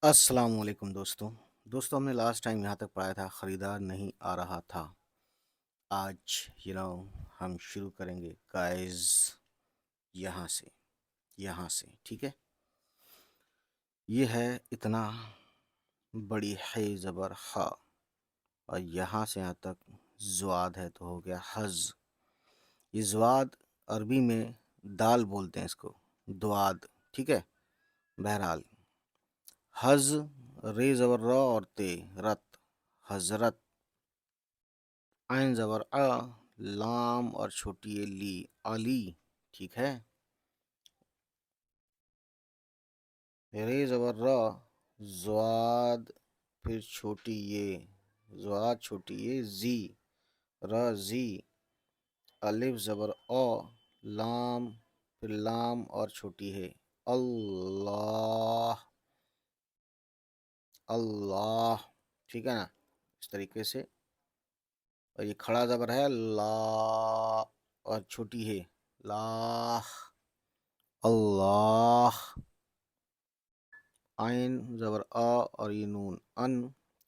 السلام علیکم دوستوں ہم نے لاسٹ ٹائم یہاں تک پڑھا تھا خریدار نہیں آ رہا تھا. آج ہم شروع کریں گے گائز یہاں سے ٹھیک ہے. یہ ہے اتنا بڑی ہے زبر خا اور یہاں سے یہاں تک زواد ہے تو ہو گیا حز. یہ زواد عربی میں دال بولتے ہیں اس کو دواد ٹھیک ہے. بہرحال حز رے زبر را اور تے رت حضرت. عین زبر لام اور چھوٹی لی علی ٹھیک ہے. رے زبر را زواد پھر چھوٹی یہ زی زی. الف زبر لام پھر لام اور چھوٹی ہے اللہ اللہ ٹھیک ہے نا اس طریقے سے. اور یہ کھڑا زبر ہے لا اور چھوٹی ہے لا اللہ. عین زبر اور یہ نون ان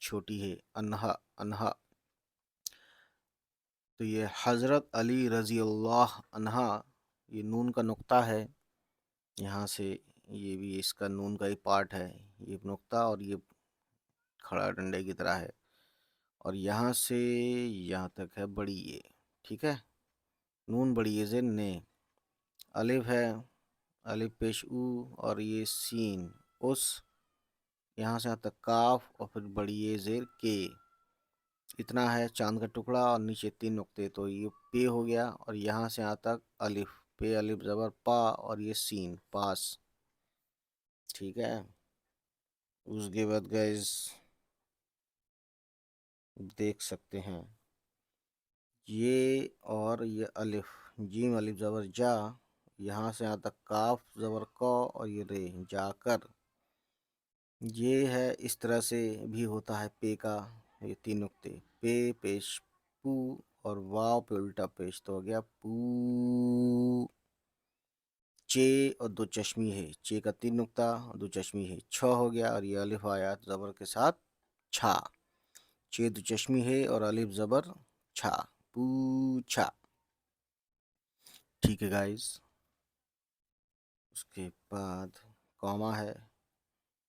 چھوٹی ہے انہا انہا. تو یہ حضرت علی رضی اللہ عنہ یہ نون کا نقطہ ہے. یہاں سے یہ بھی اس کا نون کا ہی پارٹ ہے. یہ نقطہ اور یہ کھڑا ڈنڈے کی طرح ہے. اور یہاں سے یہاں تک ہے بڑی یہ ٹھیک ہے. نون بڑی یہ زین نے. الف ہے الف پیش او اور یہ سین اس. یہاں سے یہاں تک کاف اور پھر بڑی یہ زیر کے. اتنا ہے چاند کا ٹکڑا اور نیچے 3 نقطے تو یہ پے ہو گیا. اور یہاں سے یہاں تک الف پے الف زبر پا اور یہ سین پاس ٹھیک ہے. اس کے بعد گائز دیکھ سکتے ہیں یہ اور یہ الف جیم الف زبر جا. یہاں سے یہاں تک کاف زبر کو اور یہ رے جا کر. یہ ہے اس طرح سے بھی ہوتا ہے پے کا. یہ 3 نقطے پے پیش پو اور واو پہ الٹا پیش تو ہو گیا پو. چے اور 2 چشمی ہے چے کا 3 نقطہ اور 2 چشمی ہے ہو گیا. اور یہ الف آیا زبر کے ساتھ چھا. چے 2 چشمی ہے اور الف زبر چھا پوچھا ٹھیک ہے گائز. اس کے بعد کوما ہے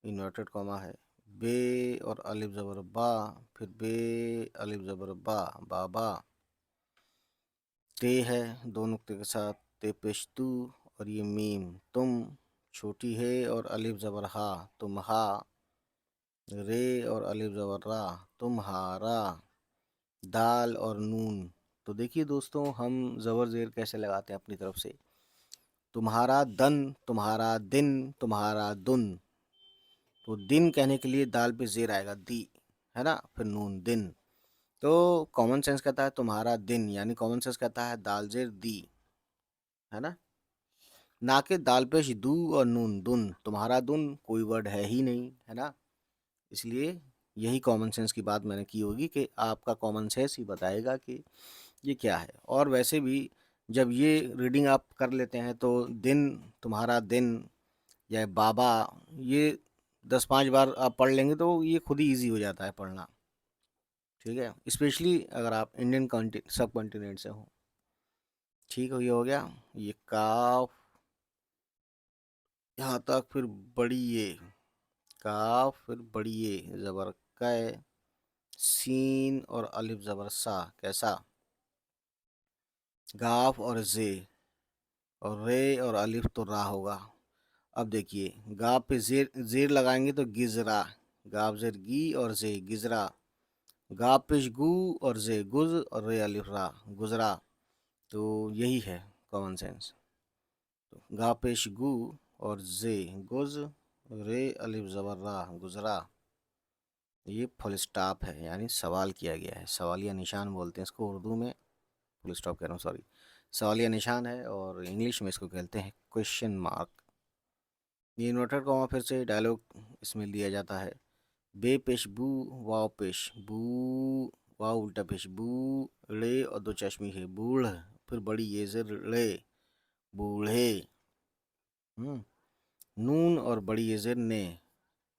انورٹڈ کوما ہے. بے اور الف زبر با پھر بے الف زبر بابا. تے ہے 2 نقطے کے ساتھ تے پیشتو اور یہ میم تم چھوٹی ہے اور الف زبر ہا تمہا. رے اور الف زبر را تمہارا. دال اور نون. تو دیکھیے دوستوں ہم زبر زیر کیسے لگاتے ہیں اپنی طرف سے. تمہارا دن تمہارا دن تمہارا دن. تو دن کہنے کے لیے دال پہ زیر آئے گا دی ہے نا پھر نون دن. تو کامن سینس کہتا ہے تمہارا دن یعنی کامن سینس کہتا ہے دال زیر دی ہے نا. نہ کہ دال پیش دو اور نون دن. تمہارا دن کوئی ورڈ ہے ہی نہیں ہے نا. اس لیے یہی کامن سینس کی بات میں نے کی ہوگی کہ آپ کا کامن سینس ہی بتائے گا کہ یہ کیا ہے. اور ویسے بھی جب یہ ریڈنگ آپ کر لیتے ہیں تو دن تمہارا دن یا بابا یہ 10-5 بار آپ پڑھ لیں گے تو یہ خود ہی ایزی ہو جاتا ہے پڑھنا ٹھیک ہے. اسپیشلی اگر آپ انڈین سب کانٹیننٹ سے ہوں ٹھیک ہے. یہ ہو گیا یہ کاف یہاں تک پھر بڑی یہ کاف پھر بڑی یہ زبر کے سین اور الف زبر سا کیسا. گاف اور زے اور رے اور الف تو را ہوگا. اب دیکھیے گاف پہ زیر لگائیں گے تو گزرا. گاف زیر گی اور زے گزرا. گاف پیش گو اور زے گز اور رے الف را گزرا. تو یہی ہے کامن سینس. تو گا پیش گو اور زے گز رے الف زبر را گزرا. یہ فل اسٹاپ ہے یعنی سوال کیا گیا ہے. سوالیہ نشان بولتے ہیں اس کو اردو میں. فل اسٹاپ کہہ رہا ہوں سوری. سوالیہ نشان ہے اور انگلش میں اس کو کہتے ہیں کوشچن مارک. یہ انورٹڈ کاما پھر سے ڈائلاگ اس میں دیا جاتا ہے. بے پیش بو واو پیش بو واو الٹا پیش بو لے اور 2 چشمی ہے بوڑھ پھر بڑی یہ زر لے بوڑھے. نون اور بڑی یہ زر نے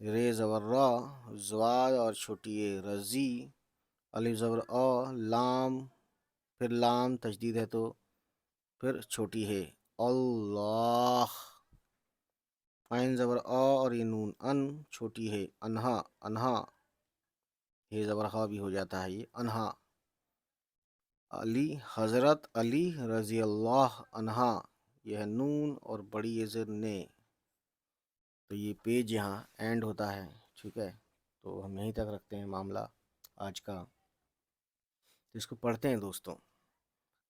رے زبر را زواد اور چھوٹی اے رضی الف زبر لام پھر لام تشدید ہے تو پھر چھوٹی ہے اللہ عین زبر اور یہ نون ان چھوٹی ہے انہا انہا یہ زبر خا بھی ہو جاتا ہے یہ انہا علی حضرت علی رضی اللہ عنہا یہ ہے نون اور بڑی زر نے تو یہ پیج یہاں اینڈ ہوتا ہے ٹھیک ہے تو ہم یہیں تک رکھتے ہیں معاملہ آج کا اس کو پڑھتے ہیں دوستوں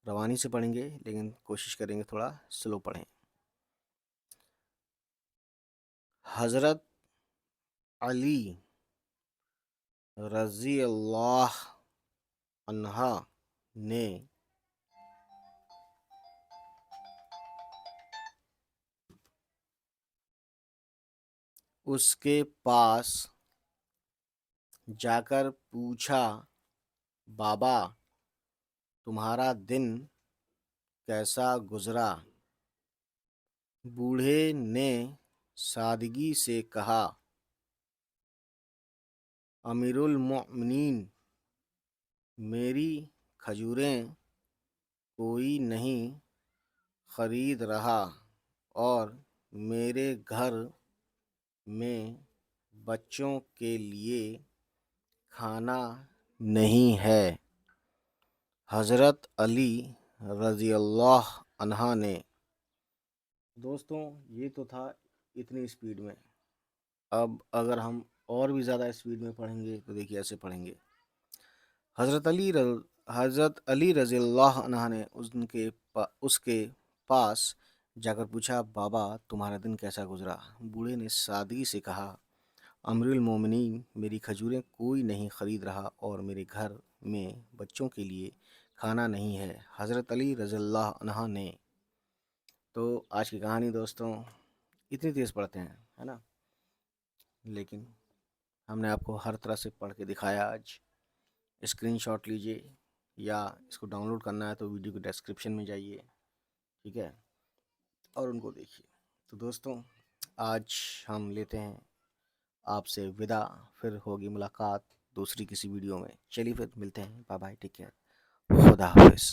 روانی سے پڑھیں گے لیکن کوشش کریں گے تھوڑا سلو پڑھیں حضرت علی رضی اللہ عنہا نے اس کے پاس جا کر پوچھا بابا تمہارا دن کیسا گزرا بوڑھے نے سادگی سے کہا امیر المؤمنین میری کھجوریں کوئی نہیں خرید رہا اور میرے گھر میں بچوں کے لیے کھانا نہیں ہے حضرت علی رضی اللہ عنہ نے دوستوں یہ تو تھا اتنی اسپیڈ میں اب اگر ہم اور بھی زیادہ اسپیڈ میں پڑھیں گے تو دیکھیے ایسے پڑھیں گے حضرت علی رضی اللہ عنہ نے اس کے پاس جا کر پوچھا بابا تمہارا دن کیسا گزرا بوڑھے نے سادگی سے کہا امیر المومنین میری کھجوریں کوئی نہیں خرید رہا اور میرے گھر میں بچوں کے لیے کھانا نہیں ہے حضرت علی رضی اللہ عنہ نے تو آج کی کہانی دوستوں اتنی تیز پڑھتے ہیں ہے نا لیکن ہم نے آپ کو ہر طرح سے پڑھ کے دکھایا آج اسکرین شاٹ لیجئے یا اس کو ڈاؤن لوڈ کرنا ہے تو ویڈیو کے ڈسکرپشن میں جائیے ٹھیک ہے اور ان کو دیکھیے تو دوستوں آج ہم لیتے ہیں آپ سے وداع پھر ہوگی ملاقات دوسری کسی ویڈیو میں چلیے پھر ملتے ہیں بائے بائے ٹیک کیئر خدا حافظ